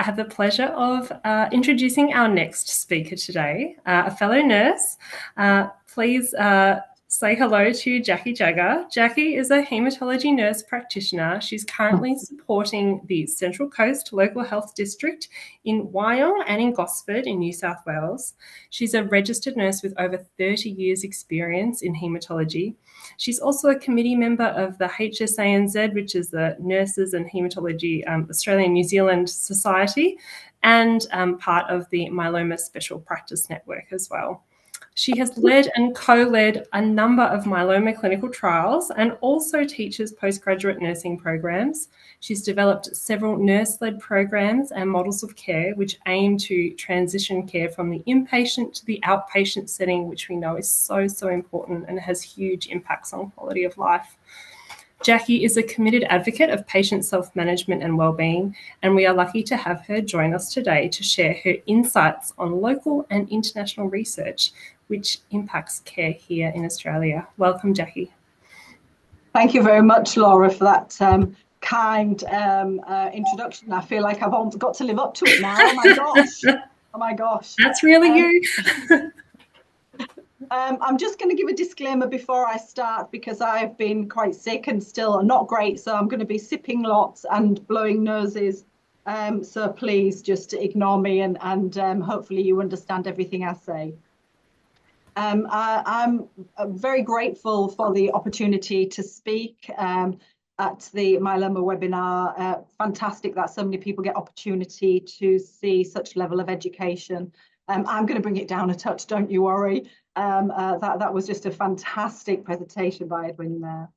I have the pleasure of introducing our next speaker today, a fellow nurse. Please say hello to Jackie Jagger. Jackie is a haematology nurse practitioner. She's currently supporting the Central Coast Local Health District in Wyong and in Gosford in New South Wales. She's a registered nurse with over 30 years experience in haematology. She's also a committee member of the HSANZ, which is the Nurses and Haematology Australia and New Zealand Society, and part of the Myeloma Special Practice Network as well. She has led and co-led a number of myeloma clinical trials and also teaches postgraduate nursing programs. She's developed several nurse-led programs and models of care which aim to transition care from the inpatient to the outpatient setting, which we know is so important and has huge impacts on quality of life. Jackie is a committed advocate of patient self-management and wellbeing, and we are lucky to have her join us today to share her insights on local and international research which impacts care here in Australia. Welcome, Jackie. Thank you very much, Laura, for that kind introduction. I feel like I've almost got to live up to it now. Oh my gosh. Oh my gosh. That's really you. I'm just going to give a disclaimer before I start because I've been quite sick and still not great. So I'm going to be sipping lots and blowing noses. So please just ignore me and hopefully you understand everything I say. I'm very grateful for the opportunity to speak at the myeloma webinar. Fantastic that so many people get opportunity to see such level of education. I'm going to bring it down a touch, don't you worry. That was just a fantastic presentation by Edwin there.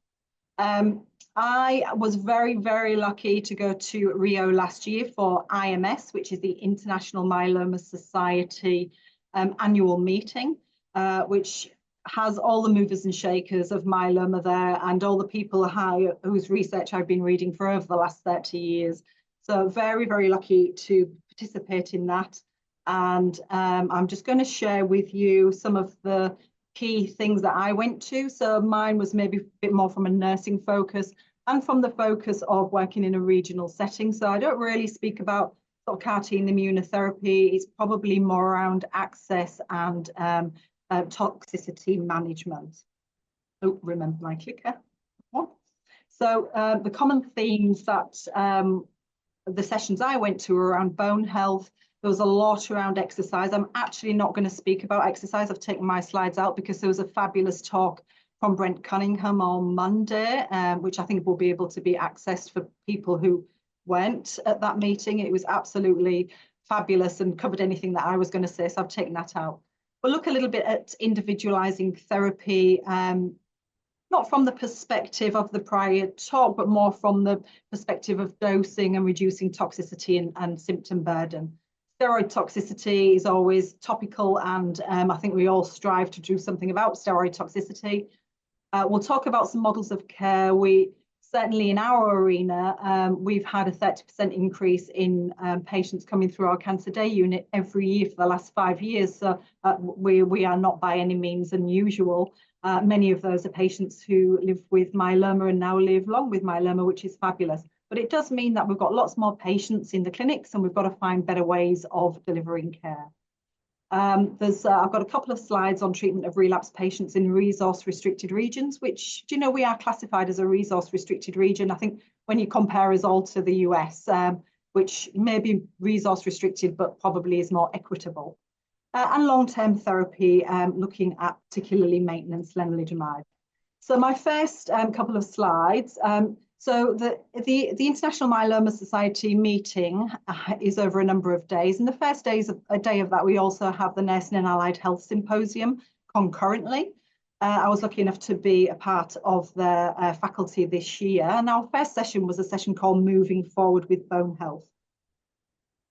I was very lucky to go to Rio last year for IMS, which is the International Myeloma Society annual meeting, which has all the movers and shakers of myeloma there and all the people whose research I've been reading for over the last 30 years. So very lucky to participate in that. And I'm just going to share with you some of the key things that I went to. So mine was maybe a bit more from a nursing focus and from the focus of working in a regional setting. So I don't really speak about sort of CAR-T immunotherapy. It's probably more around access and toxicity management. Oh, remember my clicker. So the common themes that the sessions I went to were around bone health. There was a lot around exercise. I'm actually not going to speak about exercise. I've taken my slides out because there was a fabulous talk from Brent Cunningham on Monday, which I think will be able to be accessed for people who went at that meeting. It was absolutely fabulous and covered anything that I was going to say, so I've taken that out. We'll look a little bit at individualizing therapy, not from the perspective of the prior talk, but more from the perspective of dosing and reducing toxicity and symptom burden. Steroid toxicity is always topical, and I think we all strive to do something about steroid toxicity. We'll talk about some models of care. We certainly in our arena, we've had a 30% increase in patients coming through our Cancer Day unit every year for the last 5 years. So we are not by any means unusual. Many of those are patients who live with myeloma and now live long with myeloma, which is fabulous. But it does mean that we've got lots more patients in the clinics and we've got to find better ways of delivering care. I've got a couple of slides on treatment of relapsed patients in resource-restricted regions, which, do you know, we are classified as a resource-restricted region. I think when you compare us all to the US, which may be resource-restricted, but probably is more equitable. And long-term therapy, looking at particularly maintenance lenalidomide. So my first couple of slides. So the International Myeloma Society meeting is over a number of days. And the first day of that, we also have the Nursing and Allied Health Symposium concurrently. I was lucky enough to be a part of the faculty this year. And our first session was a session called Moving Forward with Bone Health.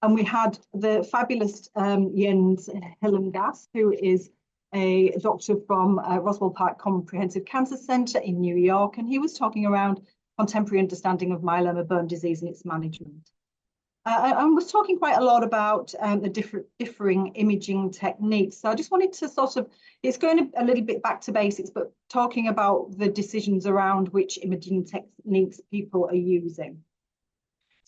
And we had the fabulous Jens Hillengas, who is a doctor from Roswell Park Comprehensive Cancer Center in New York. And he was talking around contemporary understanding of myeloma bone disease and its management. I was talking quite a lot about the differing imaging techniques. So I just wanted to sort of, it's going a little bit back to basics, but talking about the decisions around which imaging techniques people are using.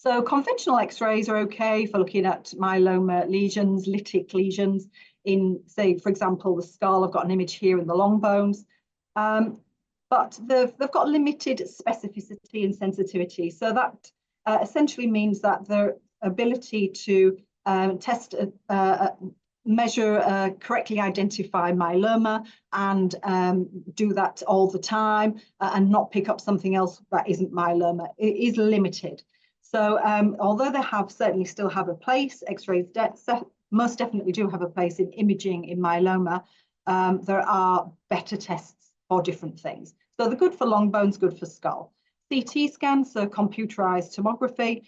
So conventional X-rays are okay for looking at myeloma lesions, lytic lesions in, say, for example, the skull. I've got an image here in the long bones. But they've got limited specificity and sensitivity. So that essentially means that their ability to test, measure, correctly identify myeloma and do that all the time and not pick up something else that isn't myeloma, it is limited. So although they certainly still have a place, X-rays most definitely do have a place in imaging in myeloma, there are better tests for different things. So they're good for long bones, good for skull. CT scans, so computerized tomography,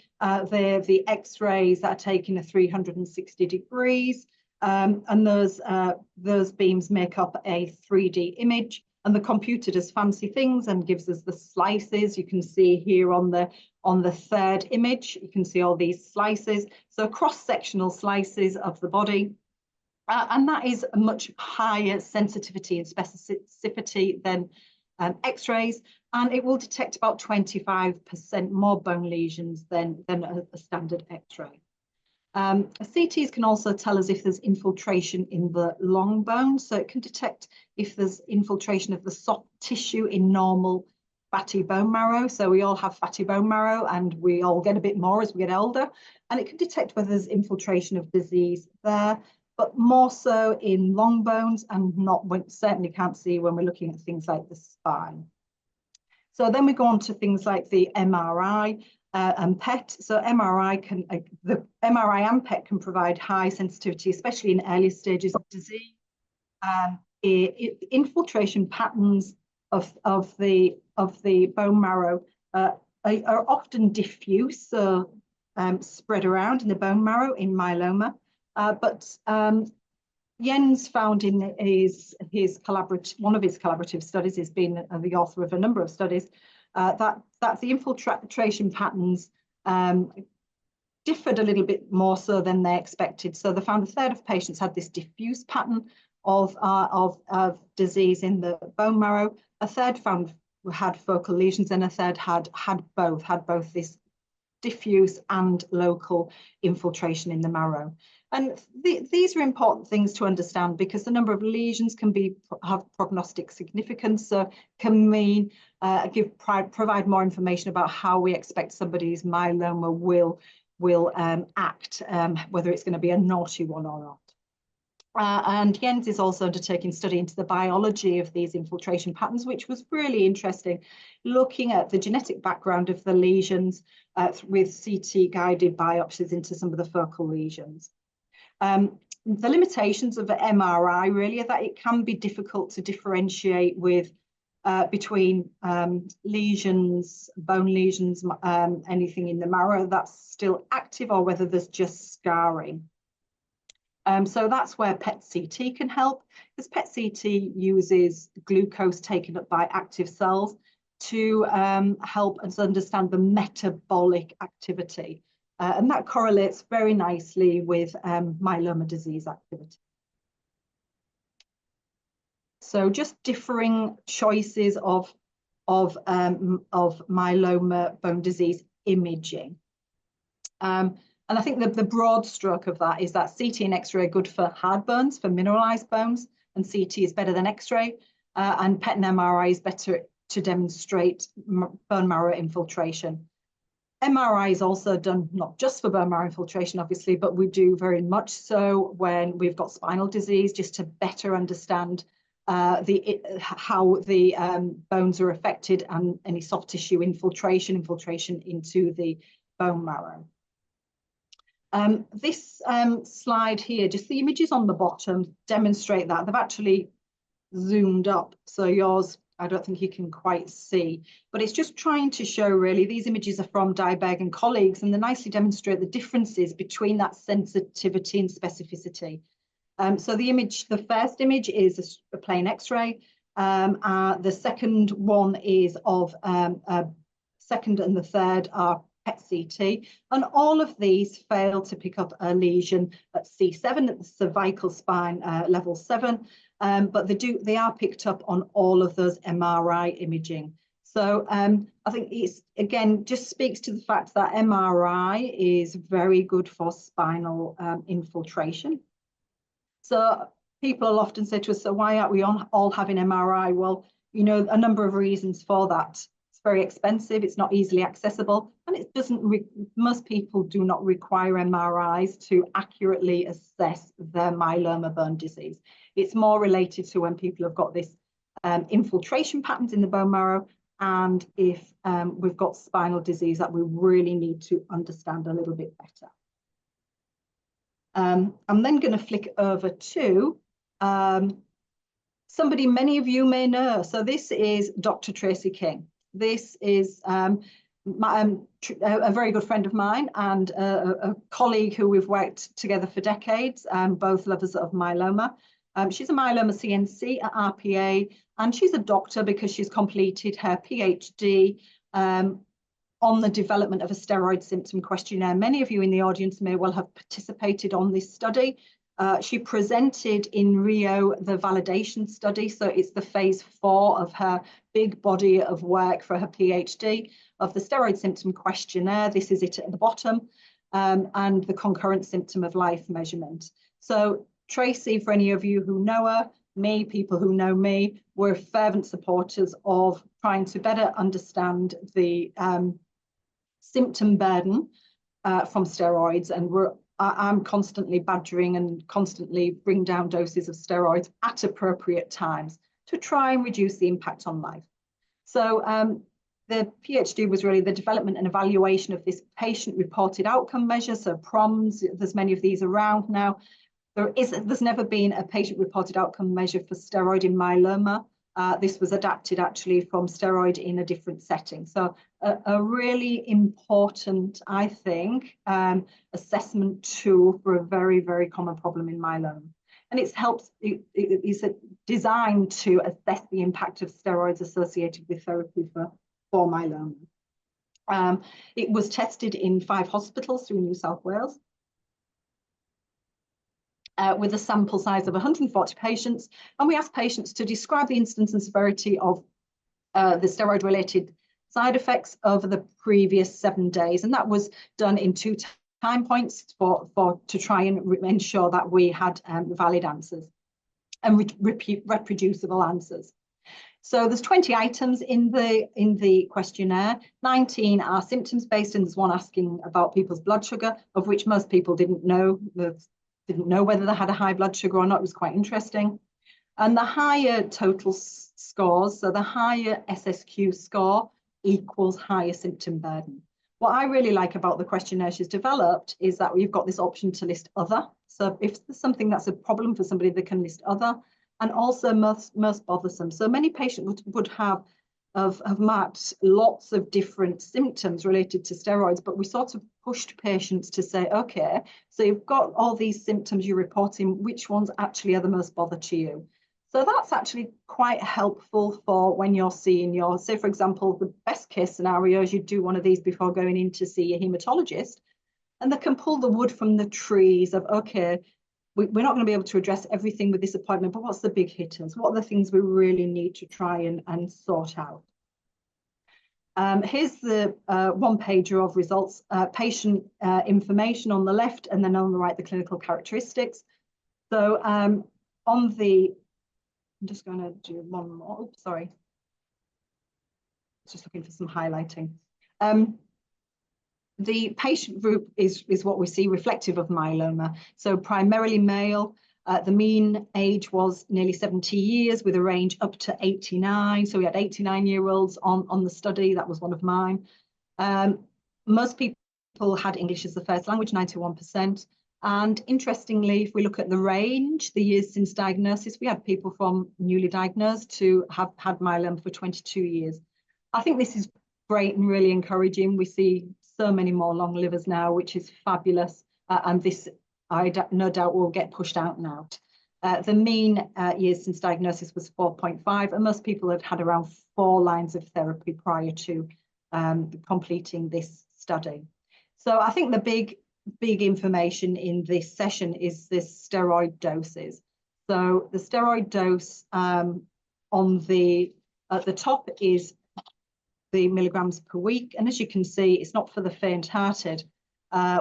they're the X-rays that are taken at 360 degrees, and those beams make up a 3D image. And the computer does fancy things and gives us the slices. You can see here on the third image, you can see all these slices. So cross-sectional slices of the body. And that is a much higher sensitivity and specificity than X-rays, and it will detect about 25% more bone lesions than a standard X-ray. CTs can also tell us if there's infiltration in the long bone, so it can detect if there's infiltration of the soft tissue in normal fatty bone marrow. So we all have fatty bone marrow and we all get a bit more as we get older, and it can detect whether there's infiltration of disease there, but more so in long bones and certainly can't see when we're looking at things like the spine. So then we go on to things like the MRI and PET. So the MRI and PET can provide high sensitivity, especially in early stages of disease. Infiltration patterns of the bone marrow are often diffuse, so spread around in the bone marrow in myeloma. But Jens found in one of his collaborative studies, he's been the author of a number of studies, that the infiltration patterns differed a little bit more so than they expected. So they found a third of patients had this diffuse pattern of disease in the bone marrow. A third had focal lesions, and a third had both this diffuse and local infiltration in the marrow. And these are important things to understand, because the number of lesions can have prognostic significance, so can mean provide more information about how we expect somebody's myeloma will act, whether it's going to be a naughty one or not. And Jens is also undertaking study into the biology of these infiltration patterns, which was really interesting, looking at the genetic background of the lesions with CT-guided biopsies into some of the focal lesions. The limitations of the MRI really are that it can be difficult to differentiate between lesions, bone lesions, anything in the marrow that's still active, or whether there's just scarring. So that's where PET-CT can help, because PET-CT uses glucose taken up by active cells to help us understand the metabolic activity. And that correlates very nicely with myeloma disease activity. So just differing choices of myeloma bone disease imaging. And I think the broad stroke of that is that CT and X-ray are good for hard bones, for mineralized bones, and CT is better than X-ray, and PET and MRI is better to demonstrate bone marrow infiltration. MRI is also done not just for bone marrow infiltration, obviously, but we do very much so when we've got spinal disease, just to better understand how the bones are affected and any soft tissue infiltration into the bone marrow. This slide here, just the images on the bottom demonstrate that. They've actually zoomed up, so yours, I don't think you can quite see, but it's just trying to show really, these images are from Dieberg and colleagues, and they nicely demonstrate the differences between that sensitivity and specificity. So the first image is a plain X-ray. The second one is of second and the third are PET-CT, and all of these fail to pick up a lesion at C7, at the cervical spine level 7, but they are picked up on all of those MRI imaging. So I think it's, again, just speaks to the fact that MRI is very good for spinal infiltration. So people will often say to us, so why aren't we all having MRI? Well, you know, a number of reasons for that. It's very expensive, it's not easily accessible, and it doesn't, most people do not require MRIs to accurately assess their myeloma bone disease. It's more related to when people have got this infiltration patterns in the bone marrow, and if we've got spinal disease that we really need to understand a little bit better. I'm then going to flick over to somebody many of you may know. So this is Dr. Tracy King. This is a very good friend of mine and a colleague who we've worked together for decades, both lovers of myeloma. She's a myeloma CNC at RPA, and she's a doctor because she's completed her PhD on the development of a steroid symptom questionnaire. Many of you in the audience may well have participated on this study. She presented in Rio the validation study, so it's the phase 4 of her big body of work for her PhD of the steroid symptom questionnaire. This is it at the bottom, and the concurrent symptom of life measurement. So Tracy, for any of you who know her, me, people who know me, we're fervent supporters of trying to better understand the symptom burden from steroids, and I'm constantly badgering and constantly bring down doses of steroids at appropriate times to try and reduce the impact on life. So the PhD was really the development and evaluation of this patient-reported outcome measure, so PROMs. There's many of these around now. There's never been a patient-reported outcome measure for steroid in myeloma. This was adapted actually from steroid in a different setting. So a really important, I think, assessment tool for a very, very common problem in myeloma. And it's designed to assess the impact of steroids associated with therapy for myeloma. It was tested in 5 hospitals through New South Wales. With a sample size of 140 patients, and we asked patients to describe the incidence and severity of the steroid-related side effects over the previous 7 days, and that was done in 2 time points to try and ensure that we had valid answers and reproducible answers. So there's 20 items in the questionnaire. 19 are symptoms based, and there's one asking about people's blood sugar, of which most people didn't know whether they had a high blood sugar or not. It was quite interesting. And the higher total scores, so the higher SSQ score equals higher symptom burden. What I really like about the questionnaire she's developed is that we've got this option to list other. So if there's something that's a problem for somebody, they can list other, and also most bothersome. So many patients would have marked lots of different symptoms related to steroids, but we sort of pushed patients to say, okay, so you've got all these symptoms you're reporting, which ones actually are the most bother to you? So that's actually quite helpful for when you're seeing say, for example, the best case scenario is you do one of these before going in to see a hematologist, and they can pull the wood from the trees of, okay, we're not going to be able to address everything with this appointment, but what's the big hitters? What are the things we really need to try and sort out? Here's the one-pager of results, patient information on the left, and then on the right, the clinical characteristics. So I'm just going to do one more. Oops, sorry. Just looking for some highlighting. The patient group is what we see reflective of myeloma. So primarily male. The mean age was nearly 70 years with a range up to 89. So we had 89-year-olds on the study. That was one of mine. Most people had English as the first language, 91%. And interestingly, if we look at the range, the years since diagnosis, we had people from newly diagnosed to have had myeloma for 22 years. I think this is great and really encouraging. We see so many more long livers now, which is fabulous. And this, no doubt, will get pushed out and out. The mean years since diagnosis was 4.5, and most people had had around 4 lines of therapy prior to completing this study. So I think the big information in this session is this steroid doses. So the steroid dose at the top is the milligrams per week. And as you can see, it's not for the faint-hearted.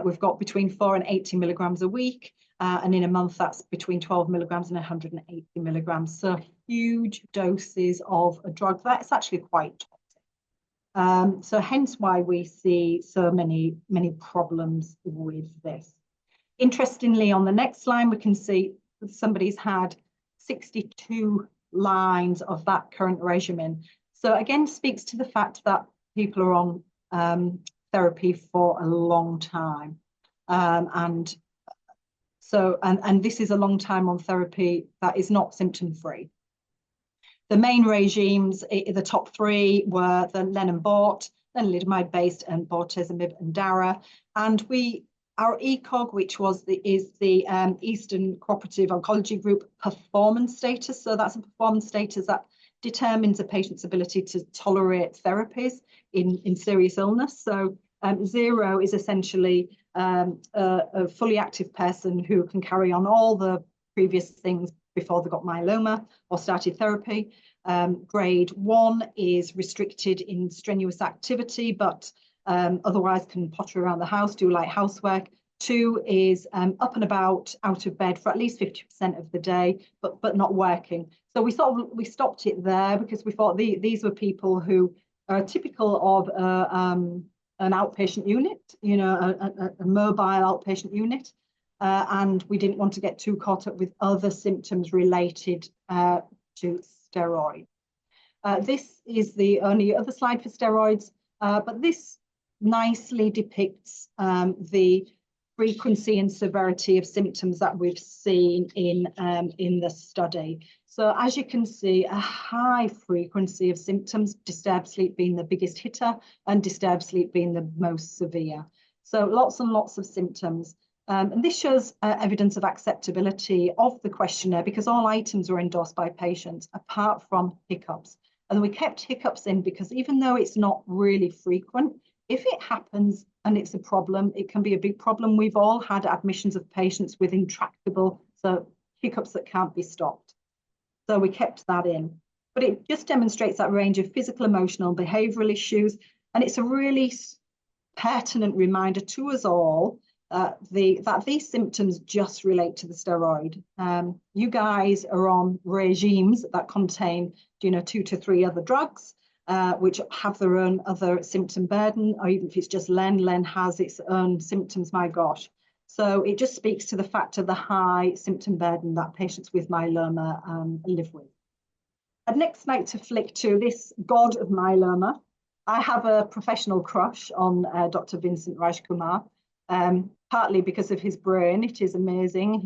We've got between 4 and 80 milligrams a week. And in a month, that's between 12 milligrams and 180 milligrams. So huge doses of a drug that's actually quite toxic. So hence why we see so many problems with this. Interestingly, on the next line, we can see that somebody's had 62 lines of that current regimen. So again, speaks to the fact that people are on therapy for a long time. And this is a long time on therapy that is not symptom-free. The main regimes, the top three were the Len-and-Bort, lenalidomide-based, and bortezomib and Dara. And our ECOG, which is the Eastern Cooperative Oncology Group performance status. So that's a performance status that determines a patient's ability to tolerate therapies in serious illness. So 0 is essentially a fully active person who can carry on all the previous things before they got myeloma or started therapy. Grade 1 is restricted in strenuous activity, but otherwise can potter around the house, do light housework. 2 is up and about, out of bed for at least 50% of the day, but not working. So we stopped it there because we thought these were people who are typical of an outpatient unit, a mobile outpatient unit. And we didn't want to get too caught up with other symptoms related to steroid. This is the only other slide for steroids, but this nicely depicts the frequency and severity of symptoms that we've seen in the study. So as you can see, a high frequency of symptoms, disturbed sleep being the biggest hitter and disturbed sleep being the most severe. So lots and lots of symptoms. And this shows evidence of acceptability of the questionnaire because all items were endorsed by patients apart from hiccups. And we kept hiccups in because even though it's not really frequent, if it happens and it's a problem, it can be a big problem. We've all had admissions of patients with intractable, so hiccups that can't be stopped. So we kept that in. But it just demonstrates that range of physical, emotional, behavioral issues. And it's a really pertinent reminder to us all that these symptoms just relate to the steroid. You guys are on regimes that contain, 2 to 3 other drugs, which have their own other symptom burden, or even if it's just Len has its own symptoms, my gosh. So it just speaks to the fact of the high symptom burden that patients with myeloma live with. I'd next like to flick to this god of myeloma. I have a professional crush on Dr. Vincent Rajkumar, partly because of his brain. It is amazing.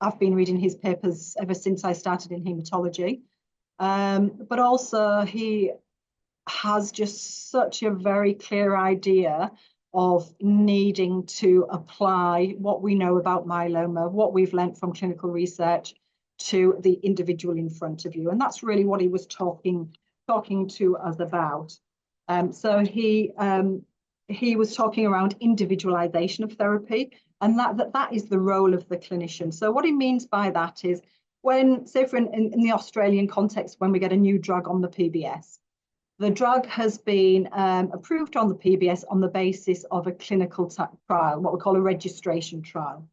I've been reading his papers ever since I started in hematology. But also he has just such a very clear idea of needing to apply what we know about myeloma, what we've learnt from clinical research, to the individual in front of you. And that's really what he was talking to us about. So he was talking around individualization of therapy, and that is the role of the clinician. So what he means by that is when, say, in the Australian context, when we get a new drug on the PBS, the drug has been approved on the PBS on the basis of a clinical trial, what we call a registration trial.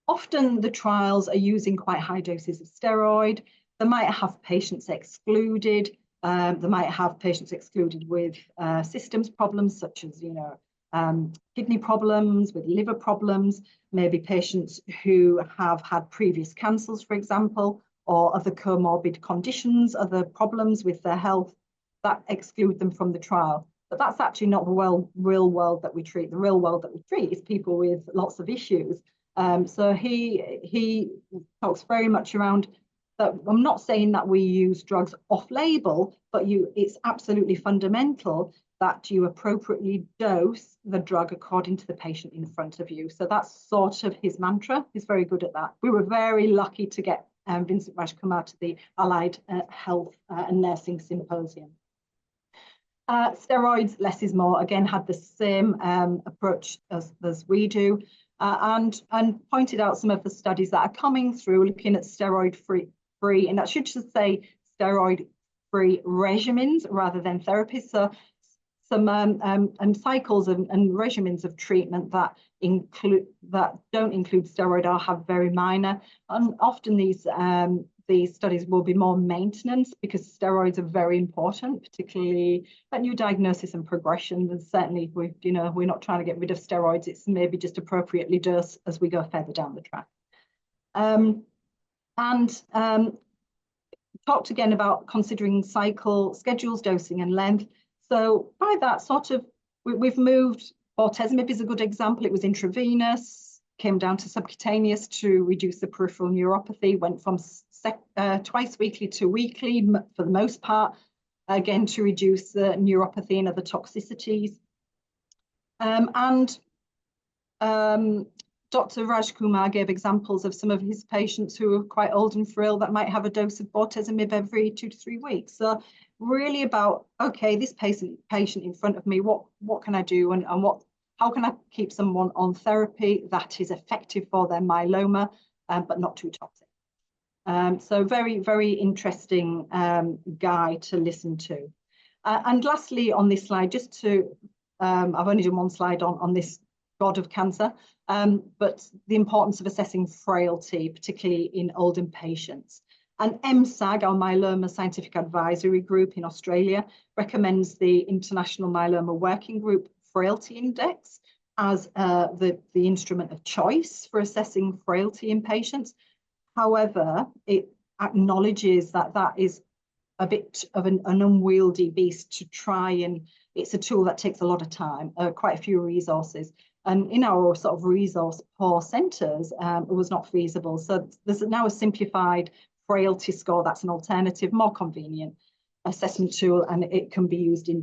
Often the trials are using quite high doses of steroid. They might have patients excluded. They might have patients excluded with systems problems such as, kidney problems, with liver problems, maybe patients who have had previous cancers, for example, or other comorbid conditions, other problems with their health that exclude them from the trial. But that's actually not the real world that we treat. The real world that we treat is people with lots of issues. So he talks very much around that. I'm not saying that we use drugs off-label, but it's absolutely fundamental that you appropriately dose the drug according to the patient in front of you. So that's sort of his mantra. He's very good at that. We were very lucky to get Vincent Rajkumar to the Allied Health and Nursing Symposium. Steroids, less is more, again, had the same approach as we do, and pointed out some of the studies that are coming through looking at steroid free, and that should just say steroid steroid-free regimens rather than therapies. So some cycles and regimens of treatment that don't include steroid or have very minor. And often these studies will be more maintenance because steroids are very important, particularly at new diagnosis and progression. And certainly, we're not trying to get rid of steroids. It's maybe just appropriately dosed as we go further down the track. Talked again about considering cycle schedules, dosing, and length. So by that we've moved. Bortezomib is a good example. It was intravenous, came down to subcutaneous to reduce the peripheral neuropathy, went from twice weekly to weekly for the most part, again to reduce the neuropathy and other toxicities. Dr. Rajkumar gave examples of some of his patients who are quite old and frail that might have a dose of bortezomib every 2 to 3 weeks. So really about, okay, this patient in front of me, what can I do, and how can I keep someone on therapy that is effective for their myeloma, but not too toxic. So very, very interesting guy to listen to. And lastly on this slide, just to, I've only done one slide on this god of cancer, but the importance of assessing frailty, particularly in older patients. And MSAG, our Myeloma Scientific Advisory Group in Australia, recommends the International Myeloma Working Group Frailty Index as the instrument of choice for assessing frailty in patients. However, it acknowledges that is a bit of an unwieldy beast to try, and it's a tool that takes a lot of time, quite a few resources. And in our sort of resource poor centres, it was not feasible. So there's now a simplified frailty score that's an alternative, more convenient assessment tool, and it can be used in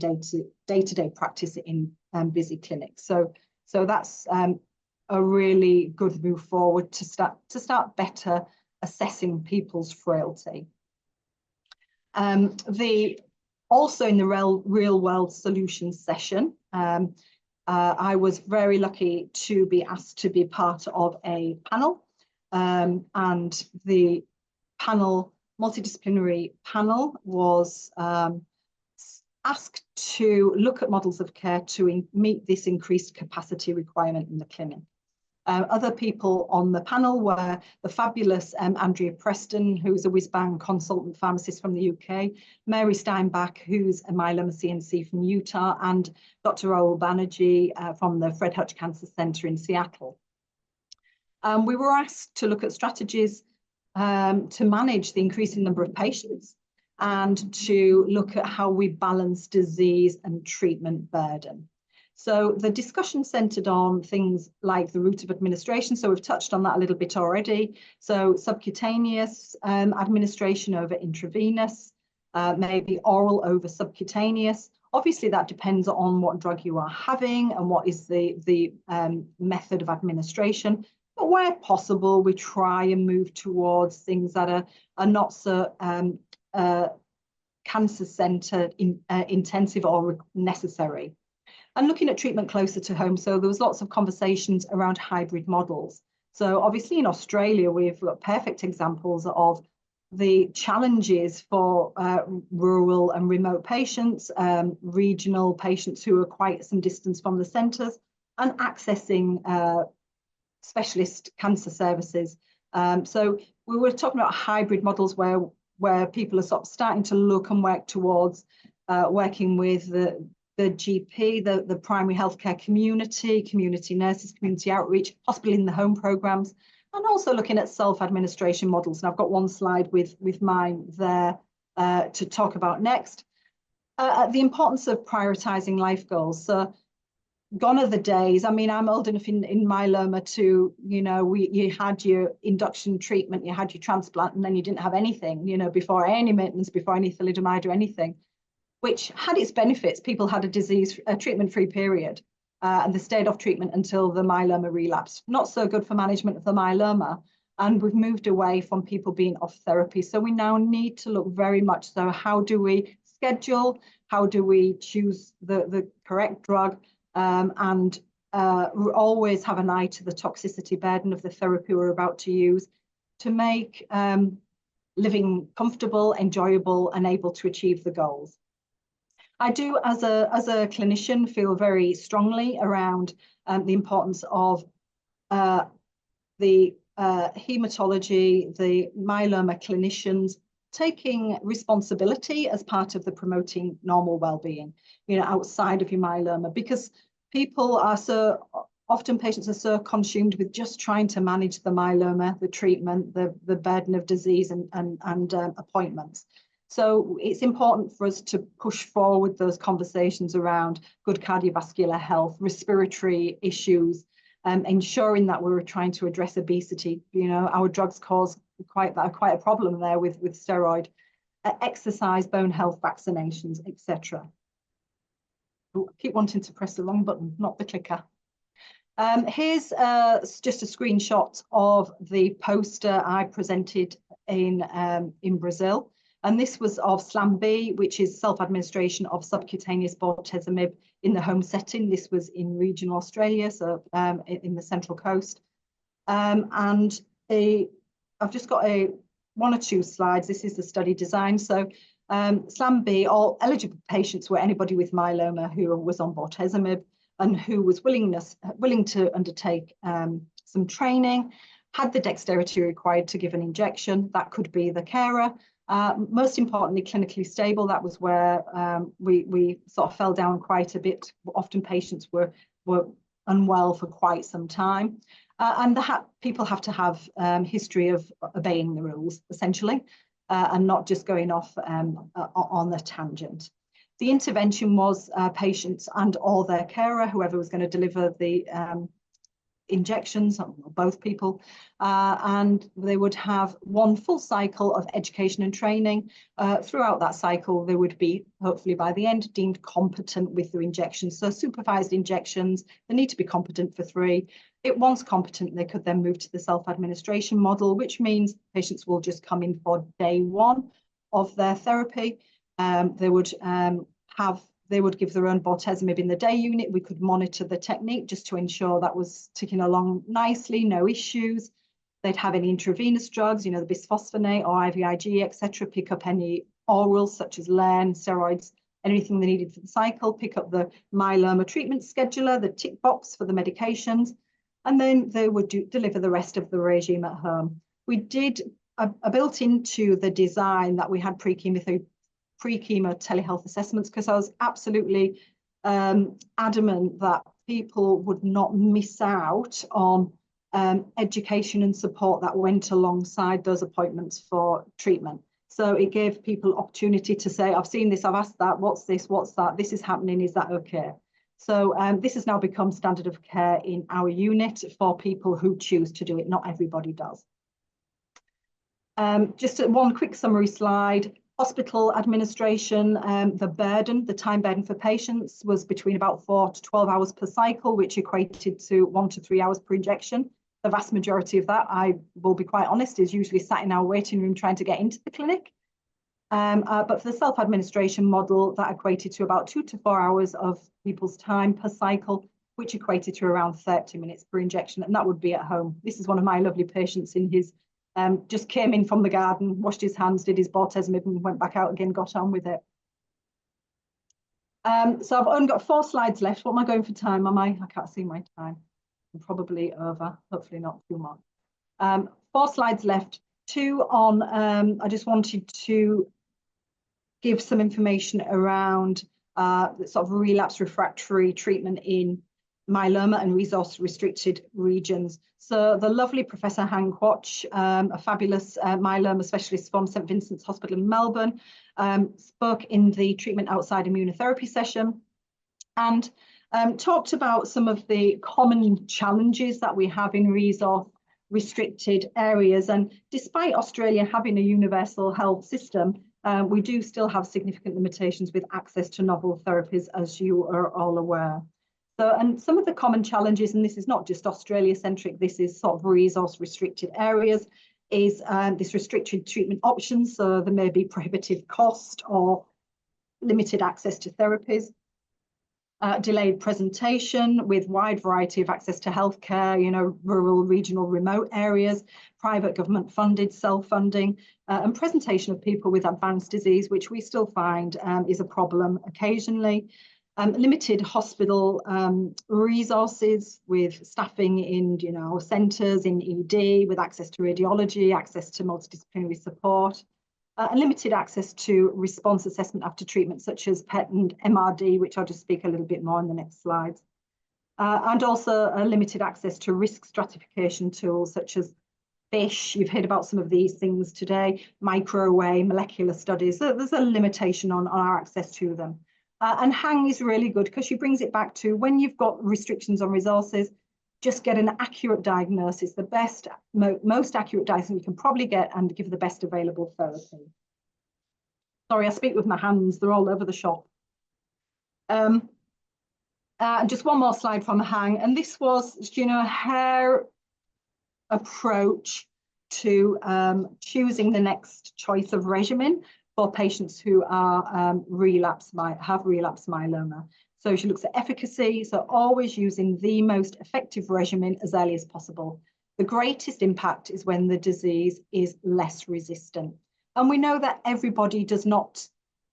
day-to-day practice in busy clinics. So that's a really good move forward to start better assessing people's frailty. Also in the real world solutions session, I was very lucky to be asked to be part of a panel, and the multidisciplinary panel was asked to look at models of care to meet this increased capacity requirement in the clinic. Other people on the panel were the fabulous Andrea Preston, who's a whiz-bang consultant pharmacist from the UK, Mary Steinbach, who's a myeloma CNC from Utah, and Dr. Rahul Banerjee from the Fred Hutch Cancer Center in Seattle. We were asked to look at strategies to manage the increasing number of patients and to look at how we balance disease and treatment burden. So the discussion centered on things like the route of administration. So we've touched on that a little bit already. So subcutaneous administration over intravenous, maybe oral over subcutaneous. Obviously, that depends on what drug you are having and what is the method of administration. But where possible, we try and move towards things that are not so cancer center intensive or necessary. And looking at treatment closer to home. So there was lots of conversations around hybrid models. So obviously in Australia, we've got perfect examples of the challenges for rural and remote patients, regional patients who are quite some distance from the centres, and accessing specialist cancer services. So we were talking about hybrid models where people are sort of starting to look and work towards working with the GP, the primary healthcare community nurses, community outreach, hospital in the home programs, and also looking at self-administration models. And I've got one slide with mine there to talk about next. The importance of prioritizing life goals. So gone are the days. I mean, I'm old enough in myeloma to, you had your induction treatment, you had your transplant, and then you didn't have anything, before any maintenance, before any thalidomide or anything, which had its benefits. People had a treatment-free period, and they stayed off treatment until the myeloma relapsed. Not so good for management of the myeloma, and we've moved away from people being off therapy. So we now need to look very much so, how do we schedule, how do we choose the correct drug, and always have an eye to the toxicity burden of the therapy we're about to use to make living comfortable, enjoyable, and able to achieve the goals. I do, as a clinician, feel very strongly around the importance of the hematology, the myeloma clinicians taking responsibility as part of the promoting normal well-being, outside of your myeloma, because people are so often, patients are so consumed with just trying to manage the myeloma, the treatment, the burden of disease and appointments. So it's important for us to push forward those conversations around good cardiovascular health, respiratory issues, ensuring that we're trying to address obesity. Our drugs cause quite a problem there with steroid, exercise, bone health, vaccinations, etc. I keep wanting to press the wrong button, not the clicker. Here's just a screenshot of the poster I presented in Brazil. And this was of SLAM-B, which is self-administration of subcutaneous bortezomib in the home setting. This was in regional Australia, so in the Central Coast. And I've just got one or two slides. This is the study design. So SLAM-B, all eligible patients were anybody with myeloma who was on bortezomib and who was willing to undertake some training, had the dexterity required to give an injection. That could be the carer. Most importantly, clinically stable. That was where we sort of fell down quite a bit. Often patients were unwell for quite some time. And people have to have history of obeying the rules, essentially, and not just going off on a tangent. The intervention was patients and or their carer, whoever was going to deliver the injections, or both people, and they would have one full cycle of education and training. Throughout that cycle, they would be, hopefully by the end, deemed competent with their injections. So supervised injections, they need to be competent for 3. Once competent, they could then move to the self-administration model, which means patients will just come in for day 1 of their therapy. They would give their own bortezomib in the day unit. We could monitor the technique just to ensure that was ticking along nicely, no issues. They'd have any intravenous drugs, the bisphosphonate or IVIG, etc. Pick up any orals such as Len, steroids, anything they needed for the cycle. Pick up the myeloma treatment scheduler, the tick box for the medications, and then they would deliver the rest of the regime at home. We did built into the design that we had pre-chemo telehealth assessments, because I was absolutely adamant that people would not miss out on education and support that went alongside those appointments for treatment. So it gave people opportunity to say, I've seen this, I've asked that, what's this, what's that, this is happening, is that okay? So this has now become standard of care in our unit for people who choose to do it. Not everybody does. Just one quick summary slide. Hospital administration, the time burden for patients was between about 4 to 12 hours per cycle, which equated to 1 to 3 hours per injection. The vast majority of that, I will be quite honest, is usually sat in our waiting room trying to get into the clinic. But for the self-administration model, that equated to about 2 to 4 hours of people's time per cycle, which equated to around 30 minutes per injection, and that would be at home. This is one of my lovely patients in his just came in from the garden, washed his hands, did his bortezomib and went back out again, got on with it. So I've only got 4 slides left. What am I going for time? I can't see my time. I'm probably over, hopefully not too much. 4 slides left. 2 on, I just wanted to give some information around sort of relapse refractory treatment in myeloma and resource restricted regions. So the lovely Professor Han Quach, a fabulous myeloma specialist from St Vincent's Hospital in Melbourne, spoke in the treatment outside immunotherapy session and talked about some of the common challenges that we have in resource restricted areas. And despite Australia having a universal health system, we do still have significant limitations with access to novel therapies, as you are all aware. So, and some of the common challenges, and this is not just Australia-centric, this is sort of resource-restricted areas, is this restricted treatment options. So there may be prohibitive cost or limited access to therapies. delayed presentation with wide variety of access to healthcare, rural, regional, remote areas, private government funded, self-funding, and presentation of people with advanced disease, which we still find is a problem occasionally. Limited hospital resources with staffing in, centres, in ED, with access to radiology, access to multidisciplinary support. And limited access to response assessment after treatment, such as PET and MRD, which I'll just speak a little bit more in the next slides. And also limited access to risk stratification tools, such as FISH. You've heard about some of these things today, microarray, molecular studies. So there's a limitation on our access to them. And HANG is really good because she brings it back to when you've got restrictions on resources, just get an accurate diagnosis, the best, most accurate diagnosis you can probably get, and give the best available therapy. Sorry, I speak with my hands, they're all over the shop. And just one more slide from HANG, and this was, her approach to choosing the next choice of regimen for patients who are have relapsed myeloma. So she looks at efficacy, so always using the most effective regimen as early as possible. The greatest impact is when the disease is less resistant. And we know that everybody does not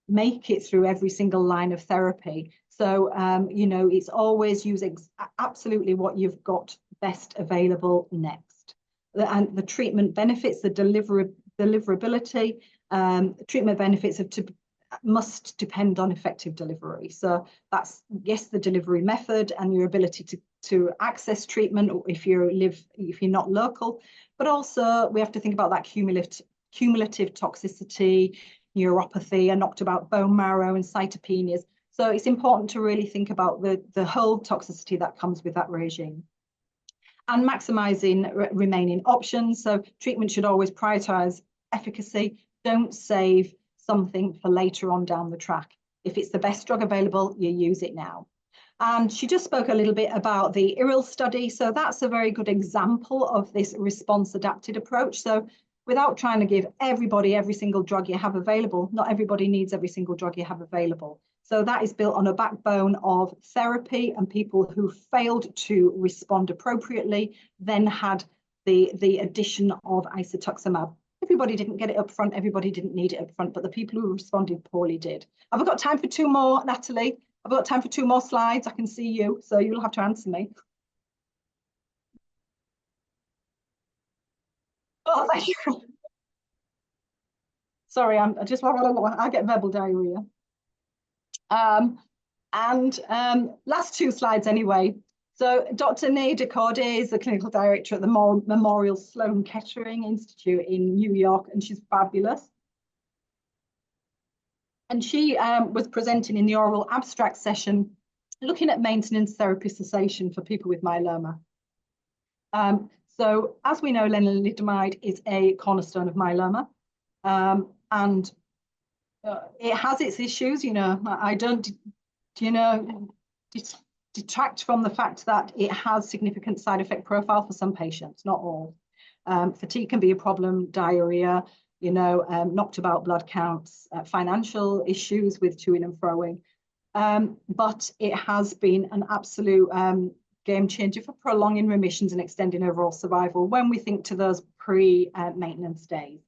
make it through every single line of therapy. So, it's always using absolutely what you've got best available next. And the treatment benefits, the deliverability, treatment benefits must depend on effective delivery. So that's, yes, the delivery method and your ability to access treatment if you're not local, but also we have to think about that cumulative toxicity, neuropathy, and knocked about bone marrow and cytopenias. So it's important to really think about the whole toxicity that comes with that regime. And maximizing remaining options. So treatment should always prioritize efficacy. Don't save something for later on down the track. If it's the best drug available, you use it now. And she just spoke a little bit about the IRIL study. So that's a very good example of this response adapted approach. So without trying to give everybody every single drug you have available, not everybody needs every single drug you have available. So that is built on a backbone of therapy, and people who failed to respond appropriately then had the addition of isatuximab. Everybody didn't get it up front, everybody didn't need it up front, but the people who responded poorly did. Have I got time for two more, Natalie? I've got time for two more slides. I can see you, so you'll have to answer me. Oh, thank you. Sorry, I get verbal diarrhea. Last two slides anyway. So Dr. Nader Corday is the clinical director at the Memorial Sloan Kettering Institute in New York, and she's fabulous. And she was presenting in the oral abstract session, looking at maintenance therapy cessation for people with myeloma. So as we know, lenalidomide is a cornerstone of myeloma, and it has its issues. I don't, detract from the fact that it has significant side effect profile for some patients, not all. Fatigue can be a problem, diarrhea, knocked about blood counts, financial issues with toing and froing. But it has been an absolute game changer for prolonging remissions and extending overall survival when we think to those pre-maintenance days.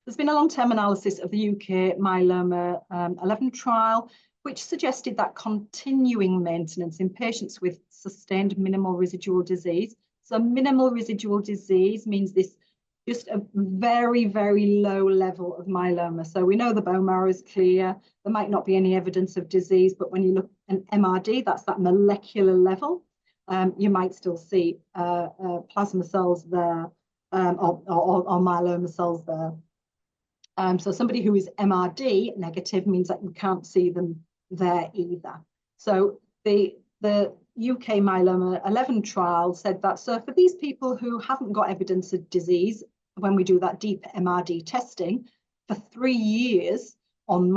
There's been a long-term analysis of the UK myeloma 11 trial, which suggested that continuing maintenance in patients with sustained minimal residual disease. So minimal residual disease means this just a very, very low level of myeloma. So we know the bone marrow is clear. There might not be any evidence of disease, but when you look at MRD, that's that molecular level, you might still see plasma cells there or myeloma cells there. So somebody who is MRD negative means that you can't see them there either. So the UK myeloma 11 trial said that, so for these people who haven't got evidence of disease, when we do that deep MRD testing for 3 years on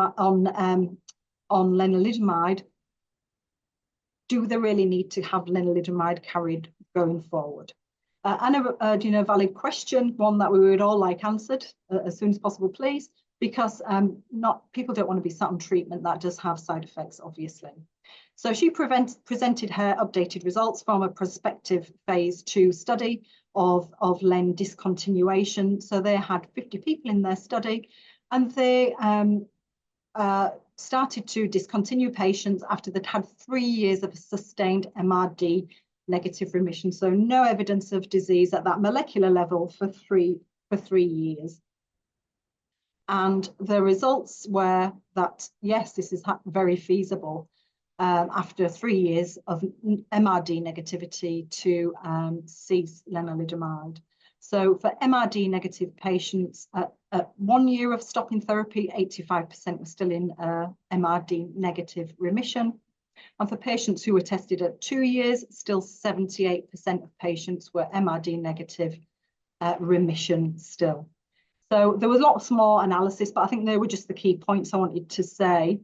lenalidomide, do they really need to have lenalidomide carried going forward? And a valid question, one that we would all like answered as soon as possible, please, because people don't want to be sat on treatment that does have side effects, obviously. So she presented her updated results from a prospective phase 2 study of Len discontinuation. So they had 50 people in their study, and they started to discontinue patients after they'd had 3 years of sustained MRD negative remission. So no evidence of disease at that molecular level for three years. And the results were that, yes, this is very feasible after 3 years of MRD negativity to cease lenalidomide. So for MRD negative patients, at 1 year of stopping therapy, 85% were still in MRD negative remission. And for patients who were tested at 2 years, still 78% of patients were MRD negative remission still. So there was lots more analysis, but I think they were just the key points I wanted to say.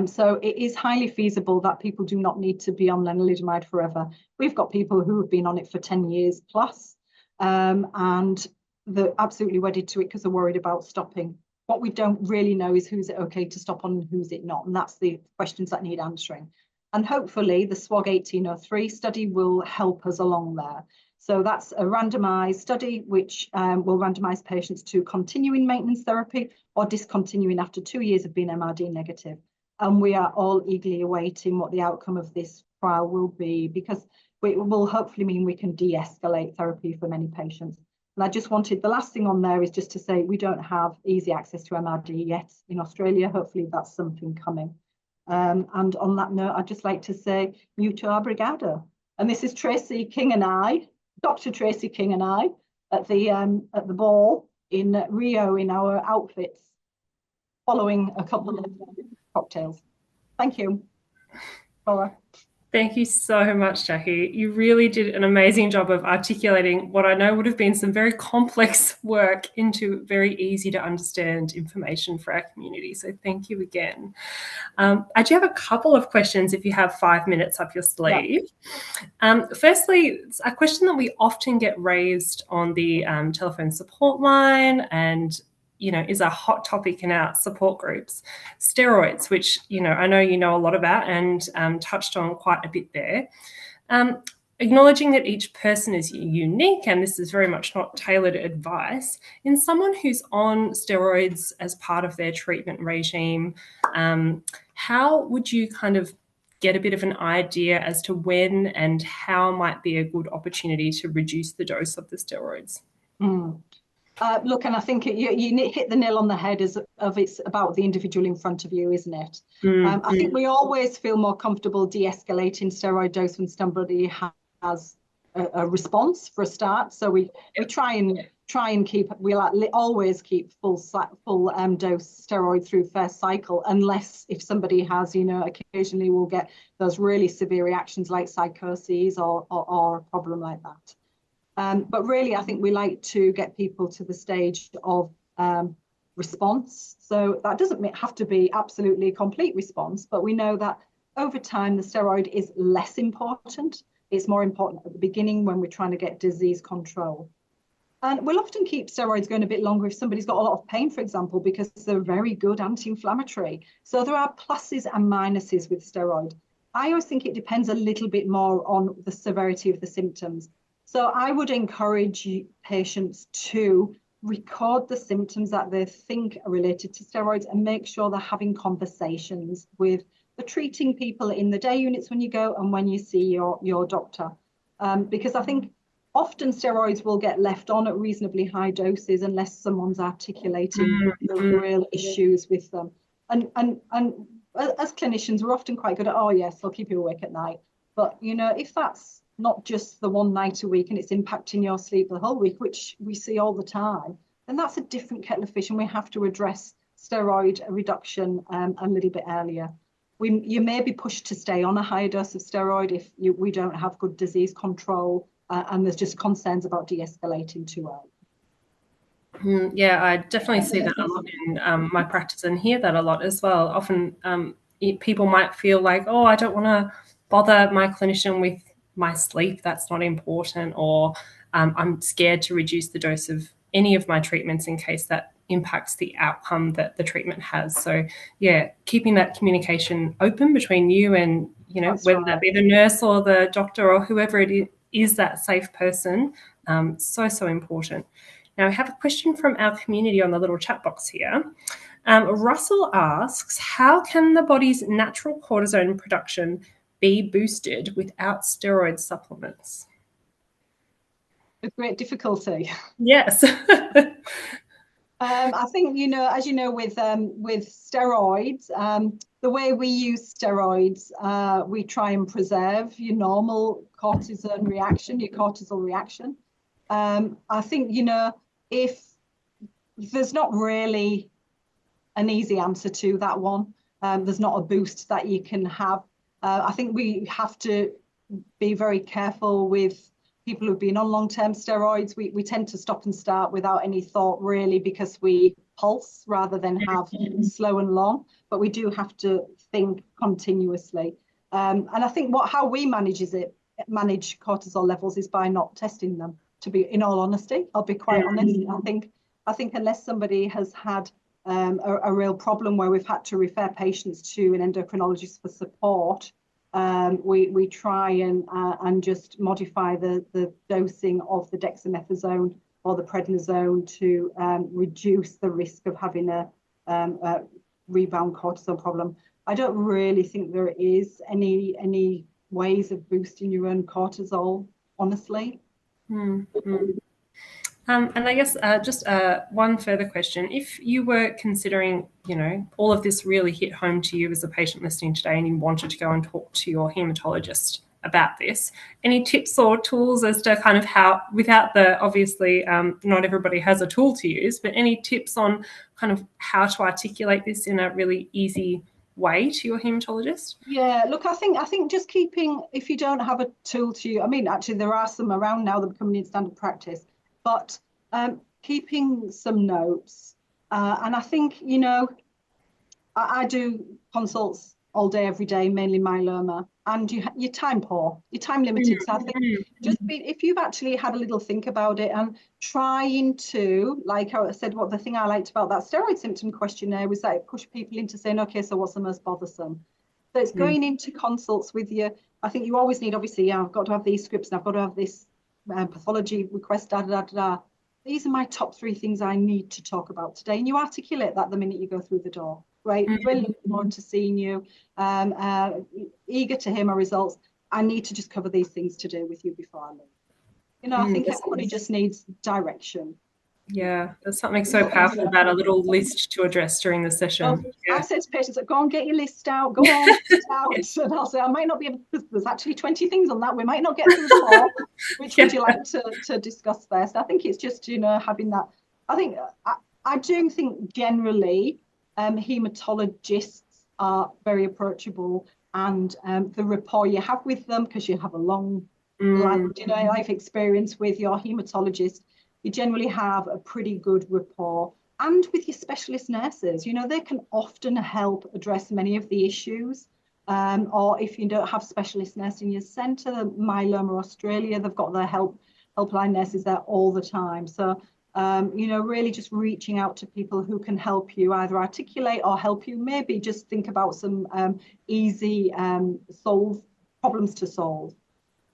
So it is highly feasible that people do not need to be on lenalidomide forever. We've got people who have been on it for 10 years plus, and they're absolutely wedded to it because they're worried about stopping. What we don't really know is who's it okay to stop on and who's it not, and that's the questions that need answering. And hopefully the SWOG 1803 study will help us along there. So that's a randomized study which will randomize patients to continuing maintenance therapy or discontinuing after 2 years of being MRD negative. And we are all eagerly awaiting what the outcome of this trial will be, because it will hopefully mean we can de-escalate therapy for many patients. And I just wanted, the last thing on there is just to say we don't have easy access to MRD yet in Australia. Hopefully that's something coming. And on that note, I'd just like to say, muito obrigado. And this is Tracy King and I, Dr. Tracy King and I, at the ball in Rio in our outfits, following a couple of cocktails. Thank you, Laura. Thank you so much, Jackie. You really did an amazing job of articulating what I know would have been some very complex work into very easy to understand information for our community. So thank you again. I do have a couple of questions if you have 5 minutes up your sleeve. Yeah. Firstly, a question that we often get raised on the telephone support line and is a hot topic in our support groups, steroids, which, I know you know a lot about and touched on quite a bit there. Acknowledging that each person is unique and this is very much not tailored advice, in someone who's on steroids as part of their treatment regime, how would you kind of get a bit of an idea as to when and how might be a good opportunity to reduce the dose of the steroids? Look, and I think you hit the nail on the head it's about the individual in front of you, isn't it? I think we always feel more comfortable de-escalating steroid dose when somebody has a response for a start. So we try and keep, always keep full dose steroid through first cycle, unless if somebody has, occasionally we'll get those really severe reactions like psychoses or a problem like that. But really, I think we like to get people to the stage of response. So that doesn't have to be absolutely complete response, but we know that over time, the steroid is less important. It's more important at the beginning when we're trying to get disease control. And we'll often keep steroids going a bit longer if somebody's got a lot of pain, for example, because they're very good anti-inflammatory. So there are pluses and minuses with steroid. I always think it depends a little bit more on the severity of the symptoms. So I would encourage patients to record the symptoms that they think are related to steroids and make sure they're having conversations with the treating people in the day units when you go and when you see your doctor. Because I think often steroids will get left on at reasonably high doses unless someone's articulating the real issues with them. And as clinicians, we're often quite good at, oh yes, I'll keep you awake at night. But if that's not just the one night a week and it's impacting your sleep the whole week, which we see all the time, then that's a different kettle of fish, and we have to address steroid reduction a little bit earlier. You may be pushed to stay on a higher dose of steroid if we don't have good disease control and there's just concerns about de-escalating too early. Yeah, I definitely see that a lot in my practice and hear that a lot as well. Often people might feel like, oh, I don't want to bother my clinician with my sleep, that's not important, or I'm scared to reduce the dose of any of my treatments in case that impacts the outcome that the treatment has. So yeah, keeping that communication open between you and, you know, That's whether right. that be the nurse or the doctor or whoever it is that safe person, so important. Now, we have a question from our community on the little chat box here. Russell asks, how can the body's natural cortisone production be boosted without steroid supplements? With great difficulty. Yes. I think, you know, as you know, with steroids, the way we use steroids, we try and preserve your normal cortisone reaction, your cortisol reaction. I think, you know, if there's not really an easy answer to that one, there's not a boost that you can have. I think we have to be very careful with people who've been on long-term steroids. We tend to stop and start without any thought, really, because we pulse rather than have slow and long. But we do have to think continuously. And I think how we manage cortisol levels is by not testing them. To be, in all honesty, I'll be quite honest. I think unless somebody has had a real problem where we've had to refer patients to an endocrinologist for support, we try and just modify the dosing of the dexamethasone or the prednisone to reduce the risk of having a rebound cortisol problem. I don't really think there is any ways of boosting your own cortisol, honestly. And I guess just one further question. If you were considering, you know, all of this really hit home to you as a patient listening today and you wanted to go and talk to your hematologist about this, any tips or tools as to kind of how, without the, obviously not everybody has a tool to use, but any tips on kind of how to articulate this in a really easy way to your hematologist? Yeah, look, I think just keeping, if you don't have a tool to you, I mean, actually there are some around now that are becoming in standard practice, but keeping some notes. And I think, you know, I do consults all day, every day, mainly myeloma, and you're time poor, you're time limited. So I think if you've actually had a little think about it and trying to, like I said, what the thing I liked about that steroid symptom questionnaire was that it pushed people into saying, okay, so what's the most bothersome? So it's going into consults with you. I think you always need, obviously, I've got to have these scripts and I've got to have this pathology request, da, da, da, da. These are my top 3 things I need to talk about today. And you articulate that the minute you go through the door. Right, really looking forward to seeing you. Eager to hear my results. I need to just cover these things to do with you before I leave. You know, I think everybody just needs direction. Yeah, there's something so powerful about a little list to address during the session. I say to patients, go and get your list out, go on, out. And I'll say, I might not be able to, there's actually 20 things on that. We might not get through them all. Which would you like to discuss first? I think it's just, you know, having that. I do think generally, hematologists are very approachable, and the rapport you have with them, because you have a long life experience with your hematologist, you generally have a pretty good rapport. And with your specialist nurses, you know, they can often help address many of the issues. Or if you don't have specialist nurse in your centre, Myeloma Australia, they've got their helpline nurses there all the time. So you know, really just reaching out to people who can help you either articulate or help you maybe just think about some easy problems to solve.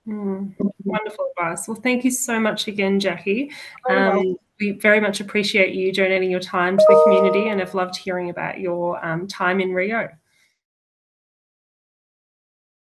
Wonderful advice. Well, thank you so much again, Jackie. Well. We very much appreciate you donating your time to the community, and have loved hearing about your time in Rio.